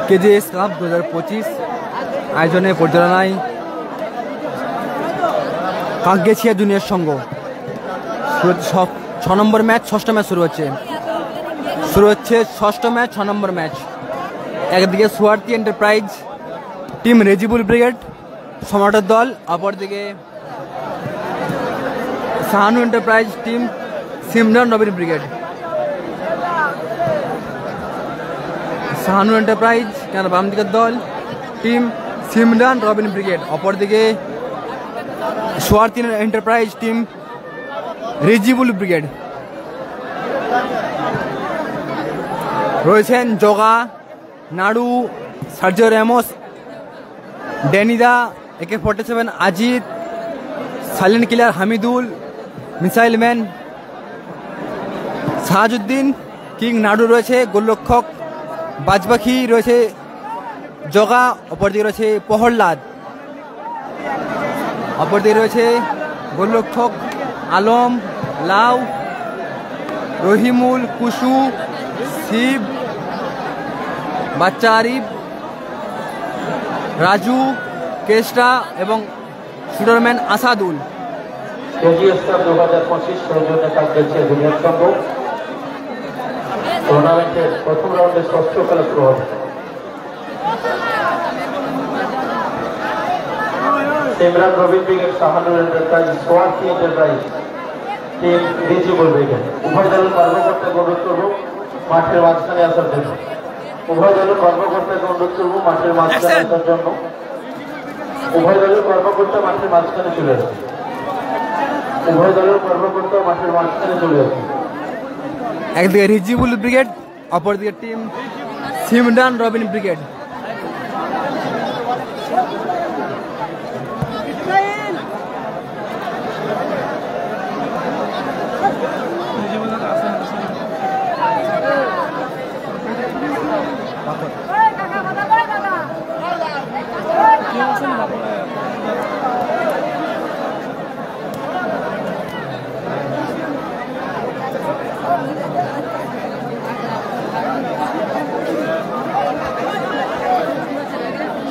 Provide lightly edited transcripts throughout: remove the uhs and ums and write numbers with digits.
KGS cup 2025 আয়োজনে পরিচালনায় Kakgachhia junior সংঘ। 6 নম্বর ম্যাচ, ষষ্ঠ ম্যাচ শুরু হচ্ছে ষষ্ঠ ম্যাচ, 6 নম্বর ম্যাচ। একদিকে Suarti enterprise team Rejibul brigade সম্রাটের দল, অপরদিকে Sahanu enterprise team Simran Robin brigade. Sahanu enterprise কেন বাম দিকের দল টিম সিমরান রবিন ব্রিগেড, অপরদিকে Suarti enterprise team Rejibul brigade. রয়েছেন জগা, নাড়ু, সার্জিও রেমোস, ড্যানিদা, AK-47 Ajit, silent killer Hamidul, missile man Sahajuddin, king Naru রয়েছে, গোলরক্ষক বাজপাখি রয়েছে জগা, অপরদিকে রয়েছে প্রহল্লাদ, অপরদিকে রয়েছে গোলরক্ষক আলম, লাউ, রহিমুল, কুসু, শিব, বাচ্চা আরিফ, রাজু, কেস্টা এবং শুটারম্যান আসাদুল। কেজিএস কাপ 2025 সৌজন্যে কাকগেছিয়া জুনিয়র সংঘ টুর্নামেন্টের প্রথম রাউন্ডে ষষ্ঠ খেলা শুরু হবে। Simran Robin brigade, Sahanu enterprise, Soarti enterprise team Rijibul brigade. উভয় দলের কর্মকর্তাকে অনুরোধ করব মাঠের মাঝখানে আসার জন্য। উভয় দলের কর্মকর্তাকে অনুরোধ করব মাঠের মাঝখানে আসার জন্য। উভয় দলের কর্মকর্তা মাঠের মাঝখানে চলে আসবে। উভয় দলের কর্মকর্তা মাঠের মাঝখানে চলে আসবে। একদিকে রিজিবুল ব্রিগেড, অপরদিকে টিম সিমরান রবিন ব্রিগেড।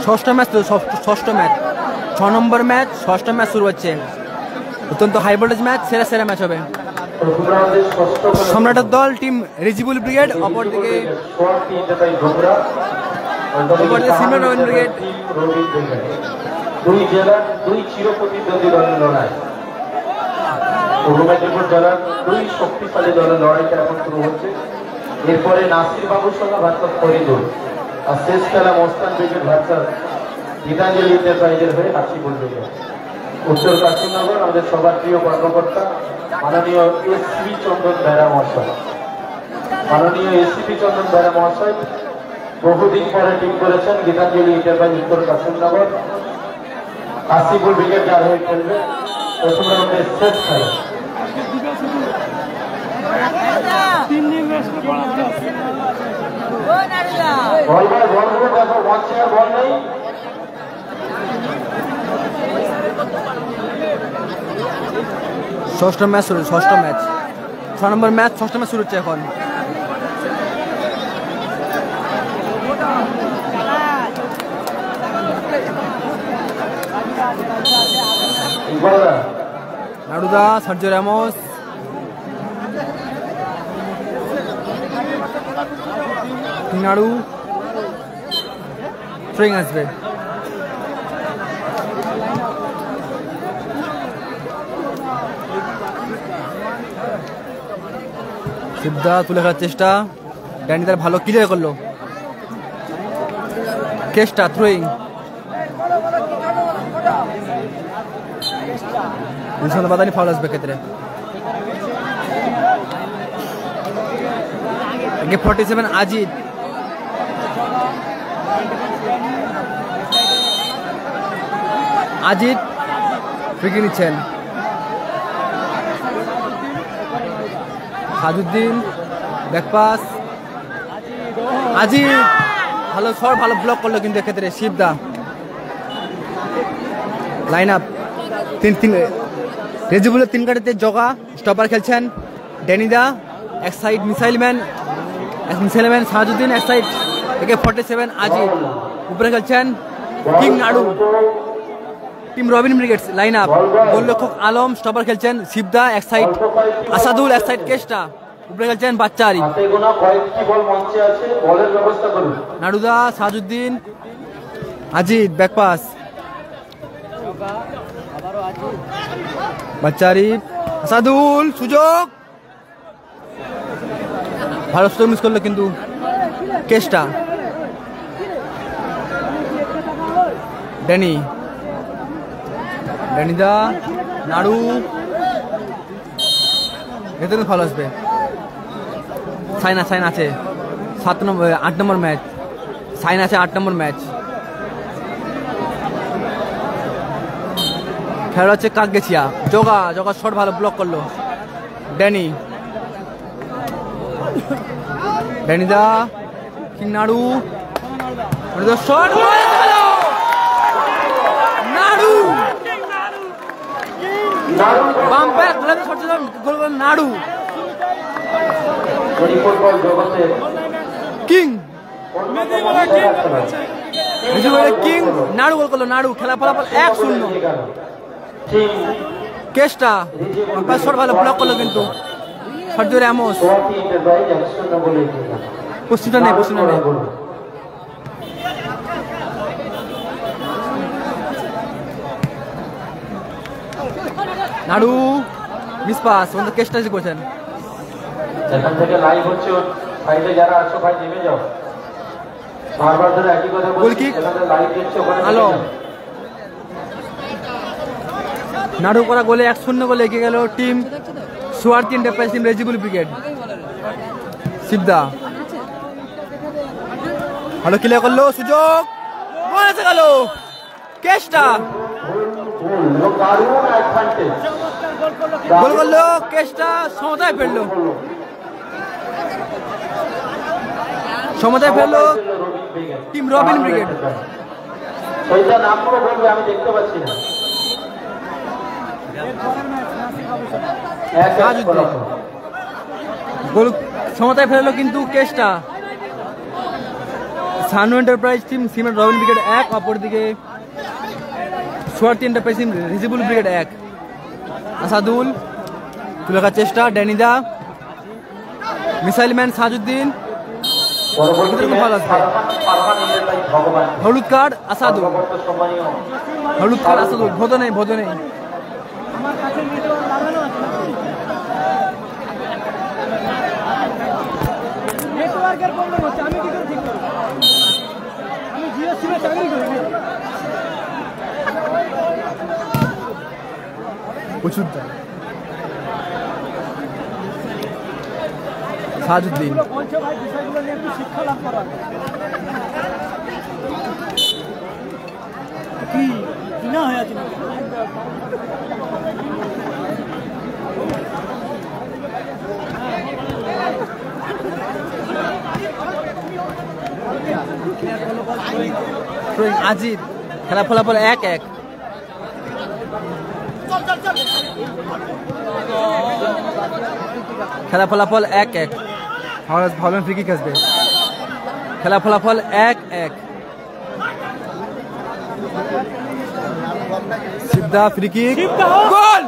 ষষ্ঠ ম্যাচ 6 নম্বর ম্যাচ, ষষ্ঠ ম্যাচ শুরু হচ্ছে। অত্যন্ত হাই ভোল্টেজ ম্যাচ, সেরা ম্যাচ হবে। সম্রাটের দল টিম রেজিবুল ব্রিগেড, অপরদিকে সিমরান রবিন ব্রিগেড। দুই জেলার দুই চিরপ্রতিদ্বন্দ্বী দলের লড়াই, পূর্ব মেদিনীপুর জেলার দুই শক্তিশালী দলের লড়াইটা এখন শুরু হচ্ছে। এরপরে নাসির বাবুর সঙ্গে ভার্সাস ফরিদুল, আর শেষ খেলা মোস্তান ব্রিগেড ভার্সাস গীতাঞ্জলি এন্টারপ্রাইজের হয়ে হাসিপুর ব্রিগেড। উত্তর কাশীনগর আমাদের সবার প্রিয় কর্মকর্তা মাননীয় এসপি চন্দন বেরা মহাশয়, মাননীয় এসপি চন্দন বেরা মহাশয় বহুদিন পরে ঠিক করেছেন গীতাঞ্জলি এন্টারপ্রাইজ উত্তর কাশীনগর হাসিপুর ব্রিগেড যার হয়ে খেলবে প্রথম রাউন্ডের শেষ খেলা। বল দেখো মঞ্চে আর বল নেই। ষষ্ঠ ম্যাচ 6 নম্বর ম্যাচ, ষষ্ঠ ম্যাচ শুরু হচ্ছে এখন। নাড়ুদা, সার্জিও রেমোস, নাড়ু ট্রেন আসবে। সিদ্ধা তুলে খেলার চেষ্টা, ড্যানিদার ভালো ক্লিয়ার করলো, কেস্টা থ্রোয়িং, বাদানি ফাউল আসবে ক্ষেত্রে। AK-47 আজিত, ফ্রিকি নিচ্ছেন, সাজুদ্দিন ব্যাকপাস, আজিত ভালো শট, ভালো ব্লক করলো কিন্তু এক্ষেত্রে শিবদা। লাইন আপ তিন রেজিবুলের 3 কাটিতে জগা স্টপার খেলছেন, ড্যানিদা এক সাইড, মিসাইল ম্যান সাহাজুদ্দিন এক সাইড, একে 47 আজিত। উপরে খেলছেন কিং নাড়ু। Team Robin brigades line up. গোলরক্ষক আলম, স্টপার খেলছেন শিবদা, এক সাইড আসাদুল, এক সাইড কেষ্টা। উপরে খেলছেন বাচ্চা আরিফ। নাড়ুদা, সাজউদ্দিন, আজিত, ব্যাকপাস, বাচ্চা আরিফ, আসাদুল, সুযোগ, ভালো সুযোগ মিস করলো কিন্তু কেষ্টা। ড্যানি, ড্যানিদা, নাড়ু, এতে ভালো আসবে। সাইন আছে 8 নম্বর ম্যাচ। সাইন আছে 8 নম্বর ম্যাচ। খেলা হচ্ছে কাকগেছিয়া। জগা শট ভালো ব্লক করলো ড্যানি। ড্যানিদা, কিং নাড়ু, শট, নাড়ু বাম্পার গোল করলেন নাড়ু। কিং কিং নাড়ু গোল করলো নাড়ু। খেলা ফলাফল 1-0। কেষ্টা শট ভালো ব্লক করলো কিন্তু শট জোরে আমোস। প্রশ্নটা নেই। নাড়ু মিস পাস। কেষ্টা করছেন। এখান থেকে লাইভ হচ্ছে, সাইডে যারা আছো ভাই নেমে যাও। বারবার ধরে একই কথা বলছি, এখানে লাইভ দিচ্ছে ওখানে নেমে যাও। নাড়ু করা গোলে 1-0 গোলে এগিয়ে গেল team Suarti enterprise team Rejibul brigade. শিবদা ভালো ক্লিয়ার করলো, সুযোগ বলেছে গেল কেষ্টা। গোল করলো কেষ্টা, সমতায় ফেললো টিম রবিন ব্রিগেড। আমি দেখতে পাচ্ছি না। গোল সমতায় ফেললো কিন্তু কেষ্টা। সানু এন্টারপ্রাইজ টিম সিমেন্ট রবিন ব্রিগেড 1, অপরদিকে Suarti enterprise team Rejibul brigade 1। Asadul তুলে রাখার চেষ্টা, ড্যানিদা, মিসাইল ম্যান সাজউদ্দিন, হলুদ কার্ড আসাদুল, ভোদ নেই। সাজউদ্দিন আজিত। খেলা ফলাফল 1-1। খেলা ফলাফল 1-1। ভালো ফ্রি কিক আসবে। খেলা ফলাফল 1-1। শিবদা ফ্রি কিক, গোল।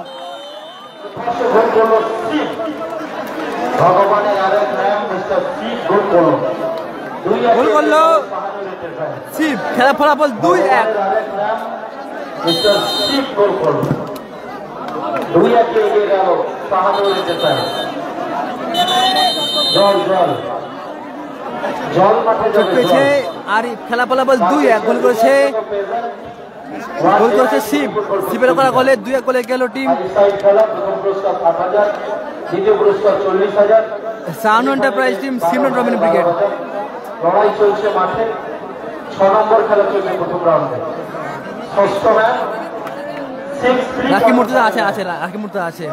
গোল করলো শিব। খেলা ফলাফল 2-1। আর খেলা ফলাফল 2-1। গোল করেছে শিব। শিবের করা গোলে 2-1 গোলে গেল টিম সানু এন্টারপ্রাইজ টিম সিমেন্ট রবিন ব্রিগেড। লড়াই চলছে মাঠে। 6 নম্বর খেলা চলছে প্রথম রাউন্ডে। ষষ্ঠ ম্যাচ রাখি মুর্তজা আছে। রাখি মুর্তজা আছে।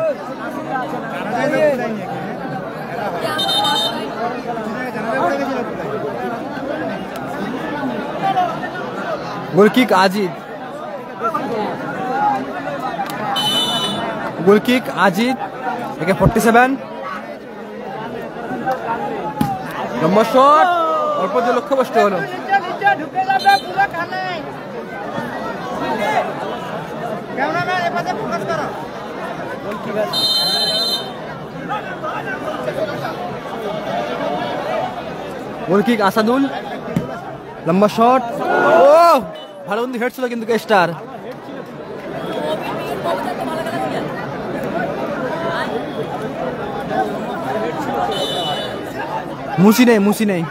গোল কিক আজিত। একে 47। নম্বর শট অল্প যে লক্ষ্যভ্রষ্ট হলো। গোল কিক আসাদুল, লম্বা শট, ও ভালো কিন্তু হেড ছিল কিন্তু স্টার। মুসি নেই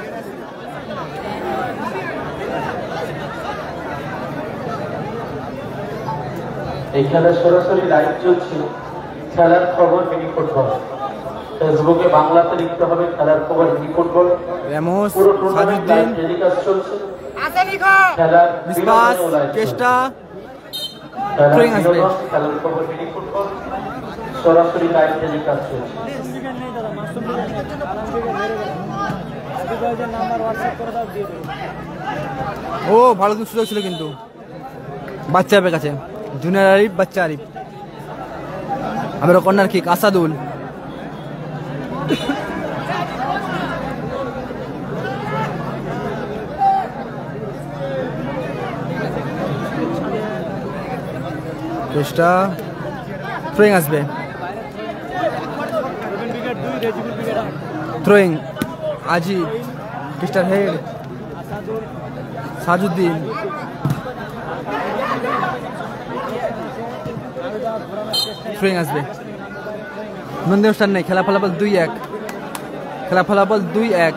এই খেলা সরাসরি লাইভ চলছে। খেলার খবর মিনি ফুটবল ফেসবুকে বাংলাতে লিখতে হবে খেলার খবর মিনি ফুটবল। রেমোস, পুরো টুর্নামেন্ট সাজুদ্দিন, টেলিকাস্ট চলছে। খেলার মিসবাস, চেষ্টা, খেলার খবর মিনি ফুটবল সরাসরি লাইভ টেলিকাস্ট চলছে। ও ভালো সুযোগ ছিল কিন্তু বাচ্চা আরিফের কাছে, জুনিয়র আরিফ, বাচ্চা আরিফ। আবার কর্নার কিক আসাদুল, চেষ্টা, থ্রোয়িং আসবে, থ্রোয়িং আজিব, মিস্টার হেড, সাজুদ্দিন, থ্রোয়িং আসবে। নন্দী অনুষ্ঠান নেই, খেলা ফলাফল 2-1, খেলা ফলাফল 2-1।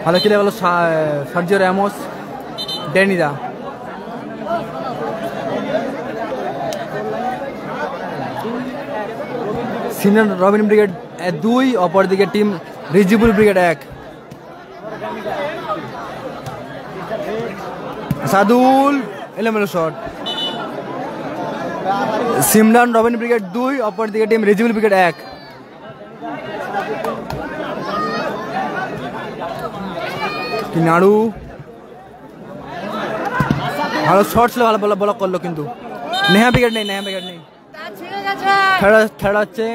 ভালো খেলে বলো সার্জিও র্যামোস, ড্যানিদা। সিনিয়র রবিন ব্রিগেড 2, অপরদিকে টিম রিজিবুল ব্রিগেড 1। সাদুল এলোমেলো শট। সিমরান রবিন ব্রিগেড 2, অপরদিকে টিম রিজিবুল ব্রিগেড 1। নাড়ু ভালো শট ছিল, ভালো ব্লক করলো কিন্তু নেহা ব্রিগেড নেই, খেলা হচ্ছে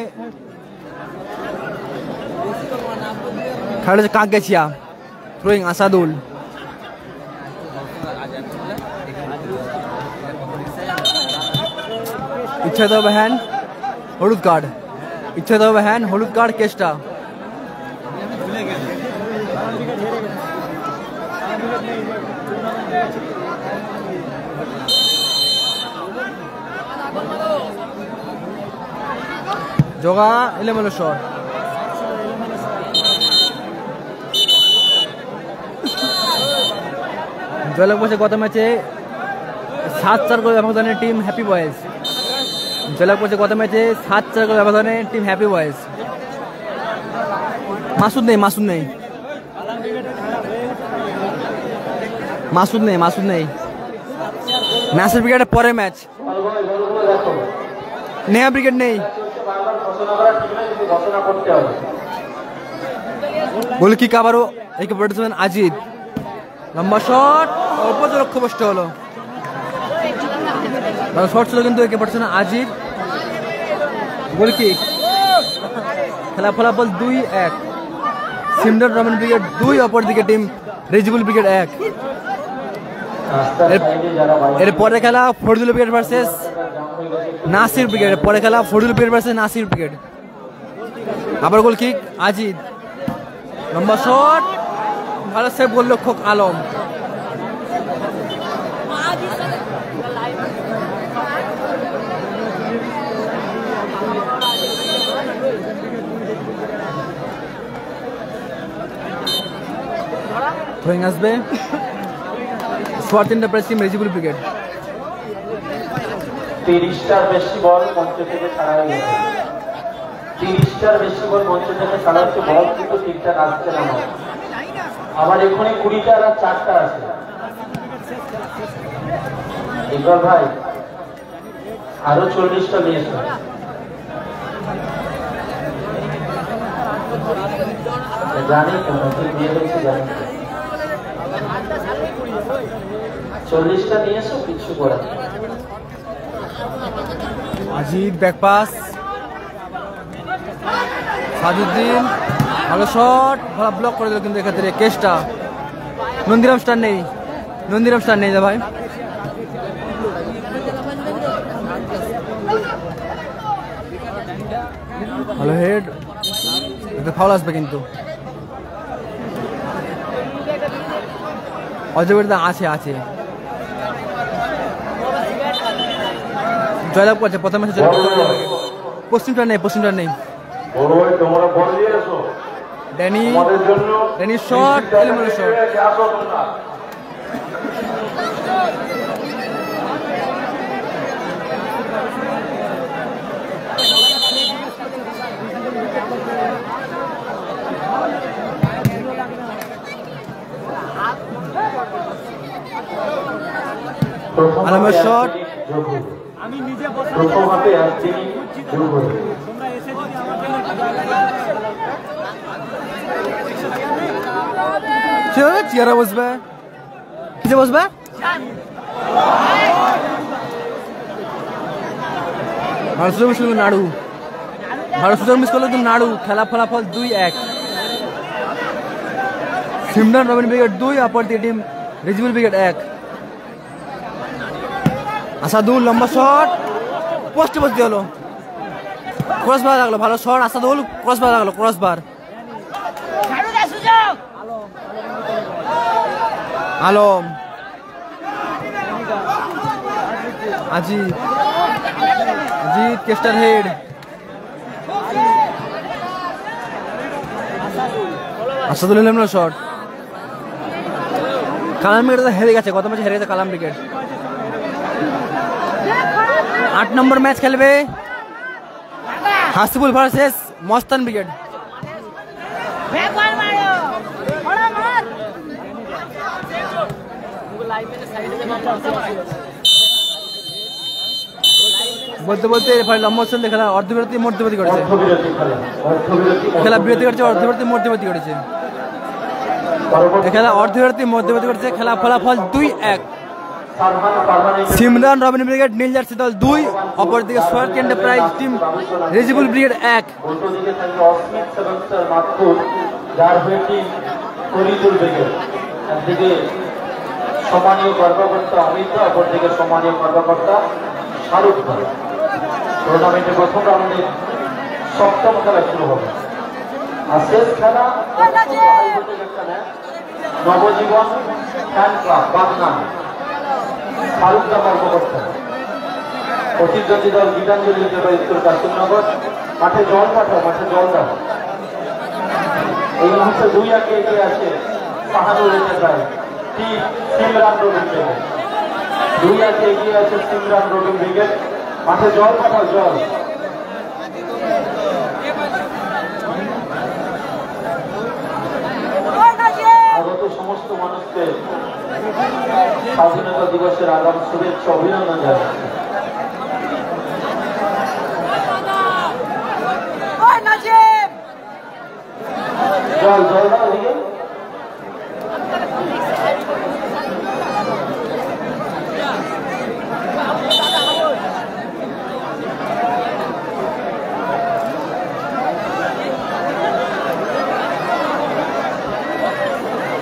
কাকগেছিয়া। থ্রোয়িং আসাদুল, ইচ্ছা তো হ্যান্ড, হলুদ কার্ড, ইচ্ছা তো হ্যান্ড, হলুদ কার্ড কেসটা। জগা এলোমেলো শট। জয়লাভ করছে গত ম্যাচে 7-4 গোল ব্যবধানে টিম হ্যাপি বয়েজ। জয়লাভ করছে গত ম্যাচে 7-4 গোল ব্যবধানে টিম হ্যাপি বয়েজ। মাসুদ নেই, নাসির ব্রিগেডের পরে ম্যাচ। নেহা ব্রিগেড নেই, গোল কিক আবারও একে পড়েছেন আজিদ, লম্বা শট, অল্প লক্ষ্যভ্রষ্ট হলো। ভালো শট ছিল কিন্তু একে পড়েছেন আজিদ। গোল কিক, খেলা ফলাফল 2-1। সিমরান রবিন ব্রিগেড 2, অপরদিকে টিম রিজিবুল ব্রিগেড 1। এরপরে খেলা Faridul brigade versus Nasir brigade, পরে খেলা Faridul brigade versus Nasir brigade. আবার গোল কিক আজিদ, লম্বা শট, ভালো সেভ করলো খোক আলম। থ্রোয়িং আসবে, shot enterprise team Rijibul brigade. 30টার বেশি বল মঞ্চ থেকে ছাড়া হয়ে গেছে। 30টার বেশি বল মঞ্চ থেকে ছাড়া হচ্ছে, বল কিন্তু ঠিকঠাক আসছে না। আমার এখানে 20টা আর 4টা আছে। ইকবাল ভাই আরো 40টা নিয়েছে। জানি তো নতুন বিয়ে হয়েছে, জানি 40টা নিয়েছো, কিছু করার। আজিদ ব্যাক পাস, সাজুদ্দিন ভালো শট, ভালো ব্লক করে দিল কিন্তু এক্ষেত্রে কেসটা। নন্দিরাম স্টার নেই, নন্দিরাম স্টার নেই ভাই। ভালো হেড, ফাউল আসবে কিন্তু। অজবের আছে আছে জয়লাভ করছে প্রথম ম্যাচে জয়লাভ করছে। পশ্চিমটা নেই, পশ্চিমটা নেই। Danny, Danny shot, eliminate shot. আলমের শট, আমি নিজে বসে প্রথম হাতে আসছি তোমরা এসে যদি আমাকে চেয়ারে বসবে, নিচে বসবে। ভারত সুযোগ মিস করলো নাড়ু, ভারত সুযোগ মিস করলো কিন্তু নাড়ু। খেলা ফলাফল 2-1। সিমরান রবিন ব্রিগেড 2, অপরদিকে টিম রিজবুল ব্রিগেড 1। আসাদুল লম্বা শট, পোস্টে বসতে হলো, ক্রস বার লাগলো। ভালো শট আসাদুল, ক্রস বার লাগলো, ক্রস বার। আলম, আজিত, আজিত কেস্টার head. Asadul eliminate shot. Kalam brigade হেরে গেছে, গত ম্যাচে হেরে গেছে কালাম ব্রিগেড। 8 নম্বর ম্যাচ খেলবে হাসিবুল ভার্সেস মস্তান ব্রিগেড। বলতে বলতে লম্বা চলতে খেলা অর্ধবিরতি মধ্যবিরতি করেছে, খেলা বিরতি করেছে, অর্ধবিরতি মধ্যবিরতি করেছে, খেলা অর্ধবিরতি মধ্যবিরতি করেছে। খেলা ফলাফল 2-1। সিমরান রবিন ব্রিগেড নীল জার্সি দল 2, অপরদিকে সোয়ার্ক এন্টারপ্রাইজ টিম রিজবুল ব্রিগেড 1। একদিকে সম্মানীয় কর্মকর্তা অমিত, অপরদিকে সম্মানীয় কর্মকর্তা শাহরুখ খান। টুর্নামেন্টের প্রথম রাউন্ডের 7ম খেলা শুরু হবে। আর শেষ খেলা নবজীবন ফ্যান ক্লাব বাগনান, শাহরুখ খান কর্মকর্তা। প্রতিদ্বন্দ্বী দল গীতাঞ্জলি উত্তর কাশিমনগর। মাঠে জল পাঠাও, মাঠে জল দাও। এই মুহূর্তে 2-1 এগিয়ে আছে পাহাড়ুর এলাকায় টিম সিমরান রবিন ব্রিগেড। 2-1 এগিয়ে আছে সিমরান রবিন ব্রিগেড। মাঠে জল পাঠাও, জল। আগত সমস্ত মানুষকে স্বাধীনতা দিবসের আগাম শুভেচ্ছা অভিনন্দন জানাচ্ছি। জল জল দাও দিকে।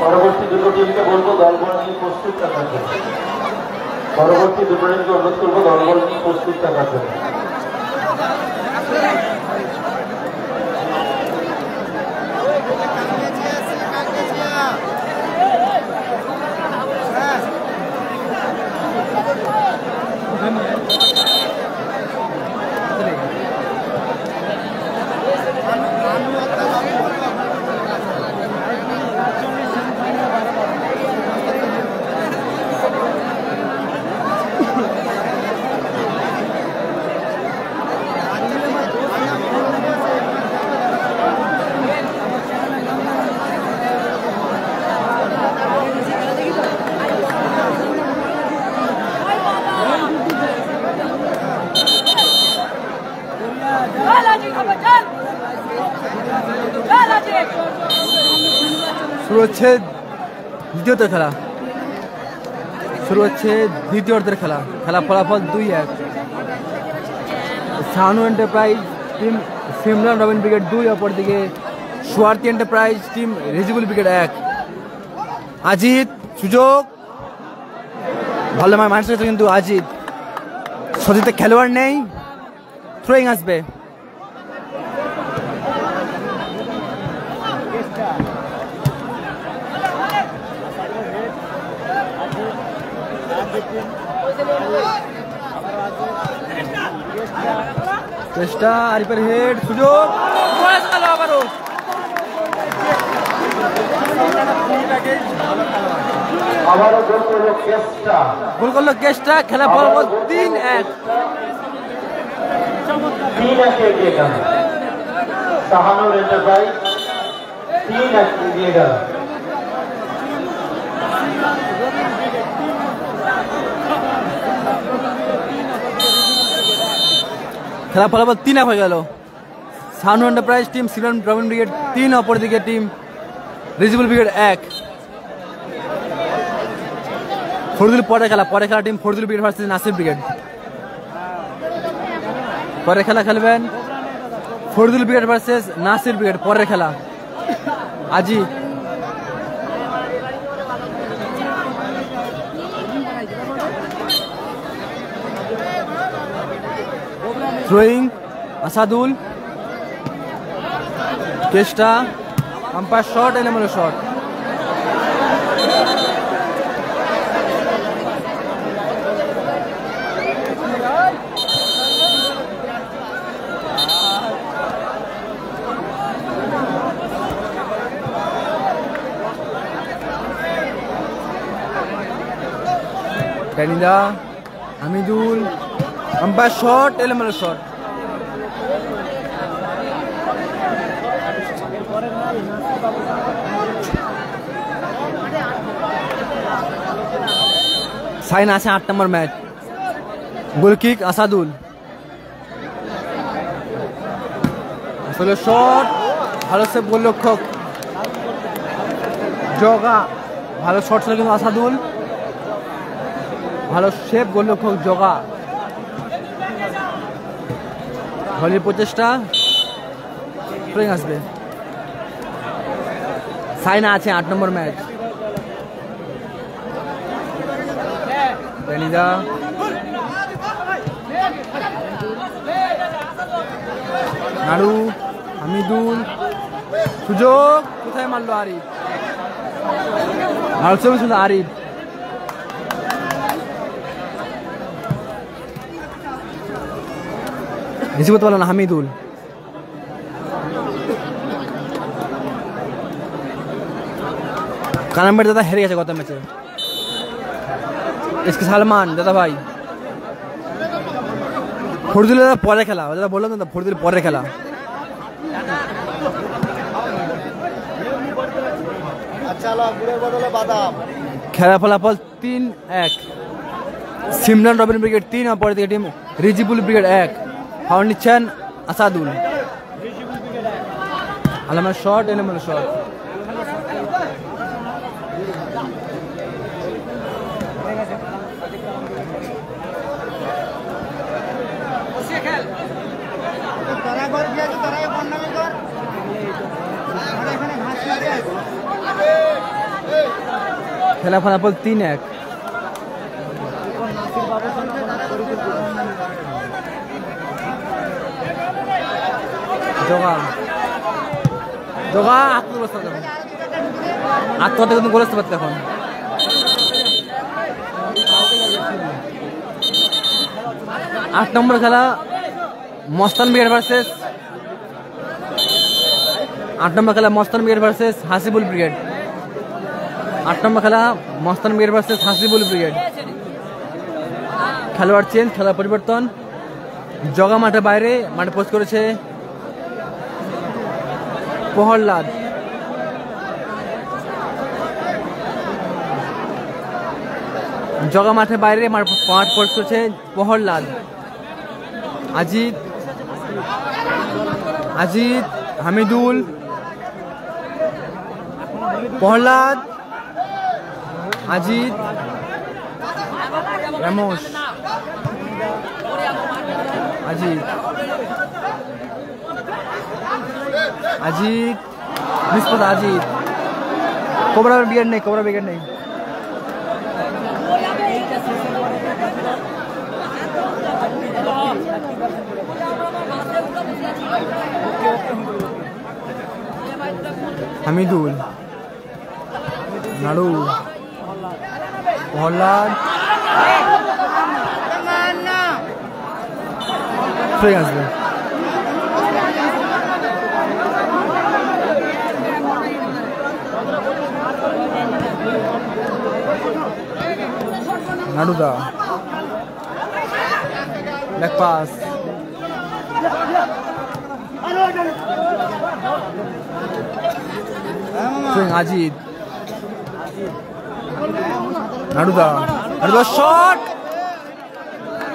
পরবর্তী দুটো টিমকে বলবো দলবল নিয়ে প্রস্তুত থাকার জন্য। পরবর্তী দুটো টিমকে অনুরোধ করবো দলবল নিয়ে প্রস্তুত থাকার জন্য। শুরু হচ্ছে দ্বিতীয়ত খেলা, শুরু হচ্ছে দ্বিতীয় অর্ধের খেলা। খেলা ফলাফল 2-1। Shahanu enterprise team Simran Robin brigade 2, অপরদিকে সোয়ার্তি এন্টারপ্রাইজ টিম রিজিবল ব্রিগেড 1। আজিত সুযোগ ভালো মাইন্ডসেট কিন্তু আজিত সজিতে খেলোয়াড় নেই, থ্রোয়িং আসবে। চেষ্টা আরিফের হেড, সুযোগ আবারও গোল করলো কেস্টা। খেলা বল 3-1। শাহানুর এন্টারপ্রাইজ 3-1 এগিয়ে গেল। খেলা ফলাফল 3-1 হয়ে গেল। শাহানুর এন্টারপ্রাইজ টিম সিলন রবিন ব্রিগেড 3, অপরদিকে টিম রিজিবল ব্রিগেড 1। ফরদুল পরে খেলা team Fardul brigade versus Nasir brigade. পরে খেলা খেলবেন Fardul brigade versus Nasir brigade. পরের খেলা আজি থ্রোয়িং আসাদুল, চেষ্টা আম্পায়ার শট, এলোমেলো শট। হামিদুল, আম্পায়ার শট, এলোমেলো শট। সাইন আছে 8 নম্বর ম্যাচ। গোল কিক আসাদুল, আসলে শট ভালো সেভ গোলরক্ষক জগা। ভালো শট ছিল কিন্তু আসাদুল, ভালো সেভ গোলরক্ষক জগা। ভলির প্রচেষ্টা, আসবে। সাইনা আছে 8 নম্বর ম্যাচ। নাড়ু, হামিদুল, সুযোগ কোথায় মারলো আরিফ, ভালো ছবি ছিল আরিফ। রিসিভ করতে পারলো না হামিদুল। কানাম্বের দাদা হেরে গেছে গত ম্যাচে। এসকে সালমান দাদা ভাই, ফরদুল দাদা পরে খেলা, দাদা বললাম দাদা ফরদুল পরে খেলা। খেলা ফলাফল 3-1। সিমরান রবিন ব্রিগেড 3, অপর দিকে টিম রিজিবুল ব্রিগেড 1। ফাউল নিচ্ছেন আসাদুল। আলামের শট, এলোমেলো শট। খেলা ফলাফল 3-1। জগা আত্মহত্যা কিন্তু গোল আসতে পারত এখন। 8 নম্বর খেলা মস্তান ব্রিগেড ভার্সেস 8 নম্বর খেলা মস্তান ব্রিগেড ভার্সেস হাসিবুল ব্রিগেড। 8 নম্বর খেলা মস্তান ব্রিগেড ভার্সেস হাসিবুল ব্রিগেড। খেলোয়াড় চেঞ্জ, খেলা পরিবর্তন। জগা মাঠে বাইরে, মাঠে পোস্ট করেছে প্রহল্লাদ। জগা মাঠে বাইরে মাঠ পোস্ট করেছে প্রহল্লাদ। আজিত, হামিদুল, প্রহ্লাদ, আজিত, রামোস, আজিত, নিষ্পত আজিত কোবরা ব্রিগেড নেই, কোবরা ব্রিগেড নেই। হামিদুল, নাড়ু, প্রহ্লাদ, ফ্রেক আসবে। নাড়ুদা, ব্যাক পাস, আজিদ, নাড়ুদা, নাড়ুদা শট,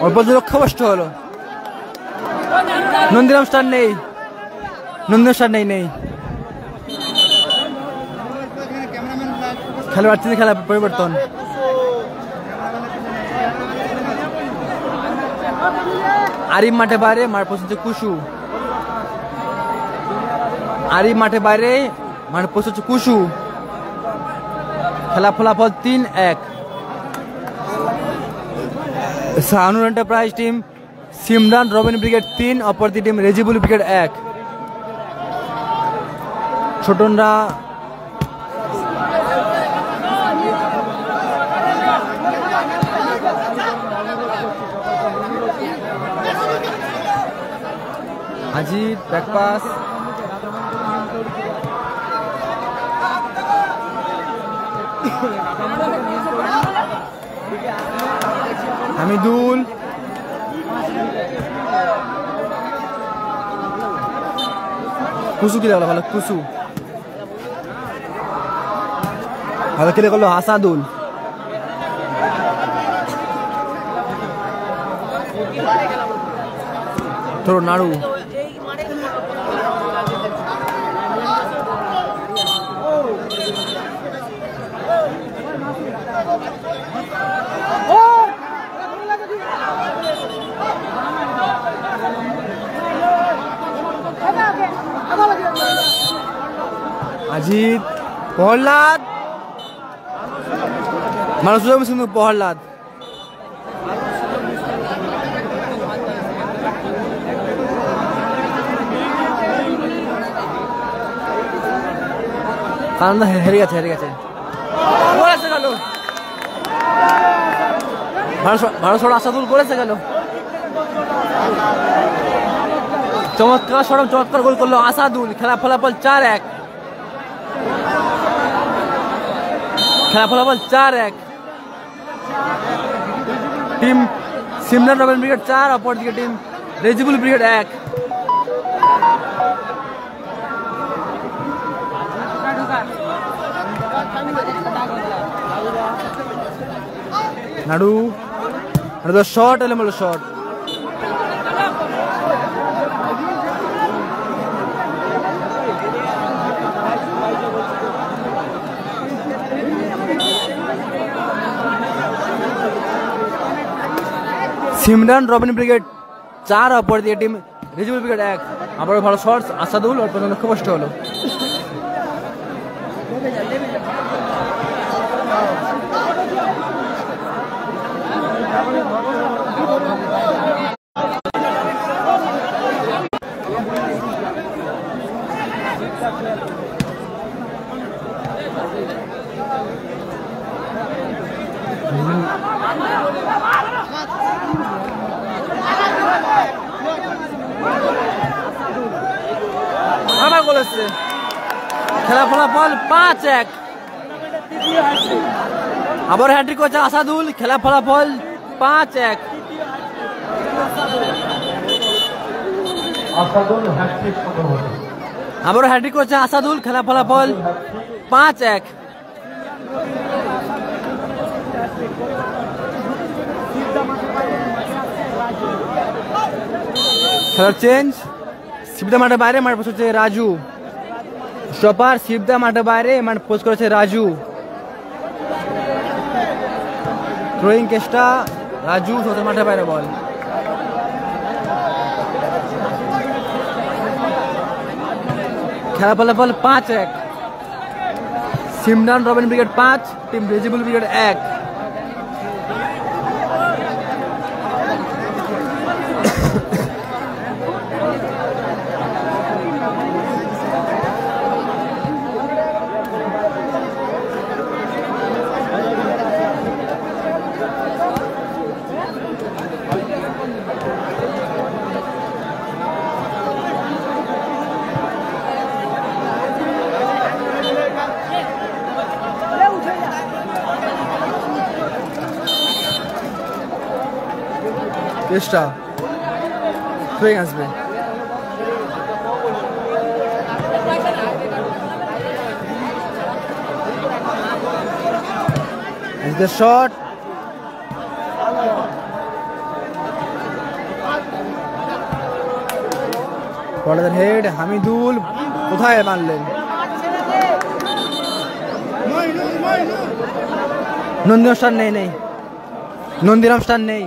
অল্প লক্ষ্য কষ্ট হলো। নন্দিরাম স্টার নেই, নন্দিরাম স্টার নেই, নেই খেলোয়াড় তিনি খেলা পরিবর্তন। আরিফ মাঠে বাইরে, মার পৌঁছেছে কুসু। আরিফ মাঠে বাইরে, মার পৌঁছেছে কুসু। খেলা ফলাফল 3-1। Shahanur enterprise team Simran Robin brigade 3, অপরটি টিম রেজিবুল ব্রিগেড 1। ছোটনরা আজিদ, ব্যাক পাস, হামিদুল, কুসু কি লাগলো ভালো, কুসু ভালো খেলে করলো। আসাদুল, তোর নাড়ু, আজিত, প্রহ্লাদ, মানুষ কিন্তু প্রহ্লাদ, কারণ হেরে গেছে, হেরে গেছে। ভারত আসাদুল করেছে গেল, চমৎকার সরম, চমৎকার গোল করলো আসাদুল। খেলা ফলাফল 4-1। খেলা ফলাফল 4-1। টিম সিমরান রবিন ব্রিগেড 4, অপরদিকে টিম রেজিবুল ব্রিগেড 1। নাড়ু, নাড়ু শট, এলোমেলো শট। সিমরান রবিন ব্রিগেড 4, অপরদিকে টিম রেজিবুল ব্রিগেড 1। আবারও ভালো শট আসাদুল, অল্প লক্ষ্য কষ্ট হলো। আবার গোল হচ্ছে। খেলা ফলাফল 5-1। আবার হ্যাট্রিক করছে আসাদুল। খেলা ফলাফল 5-1। আবারও হ্যাট্রিক করছে আসাদুল। খেলা ফলাফল 5-1। খেলার চেঞ্জ। শিবদা মাঠের বাইরে, মাঠ পোস্ট হচ্ছে রাজু। স্টপার শিবদা মাঠের বাইরে, মাঠ পোস্ট করেছে রাজু। থ্রোয়িং চেষ্টা রাজু, মাঠের বাইরে বল। খেলা ফলাফল 5-1। Simran Robin brigade 5, team Rejibul brigade 1। চেষ্টা হয়ে আসবে। The shot. What head? Hamidul কোথায় মারলেন? নন্দিরাম স্টার নেই, নন্দিরাম স্টার নেই।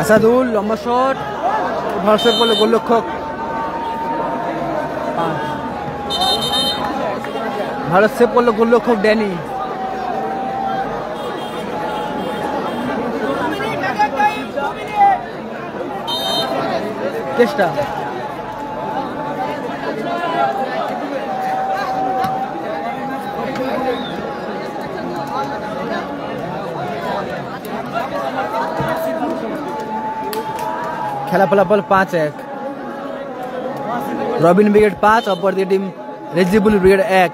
আসাদুল লম্বা শট, ভালো সেভ করলো গোলরক্ষক। ভালো সেভ করলো গোলরক্ষক ড্যানি। চেষ্টা খেলা ফলাফল 5-1। রবিন ব্রিগেড 5, অপর দিকে টিম রেজিবুল ব্রিগেড 1।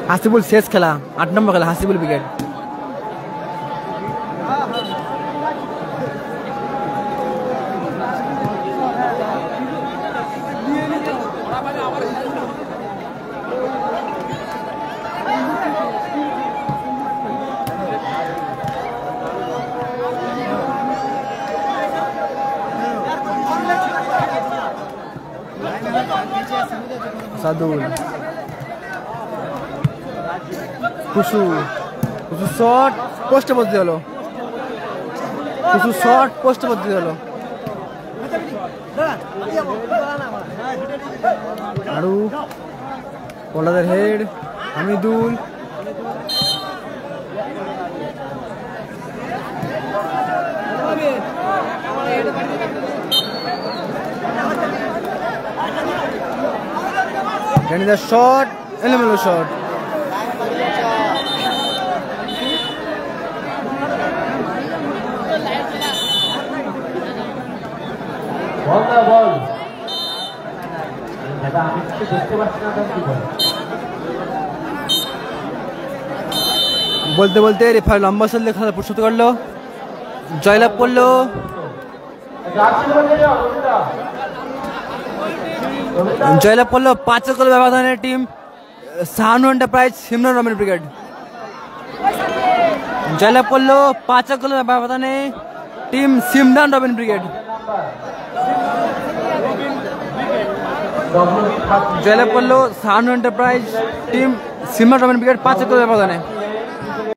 হাসিবুল শেষ খেলা, 8 নম্বর খেলা হাসিবুল ব্রিগেড। সাদুল কুসু শট পোস্টে বসতে হলো, কুসু শট পোস্টে বসতে হলো। আরু পোলাদের হেড, হামিদুল ড্যানিদার শট, এলোমেলো শট। বলতে বলতে রেফারি লম্বা সালে খেলা প্রস্তুত করলো, জয়লাভ করলো জয়লাভ করলো 5 গোল ব্যবধানের team Shahanu enterprise Simran Robin brigade. জয়লাভ করলো 5 গোল ব্যবধানে টিম সিমরান রবিন ব্রিগেড। জয়লাভ করলো Shahanu enterprise team Simran Robin brigade 5 goal ব্যবধানে।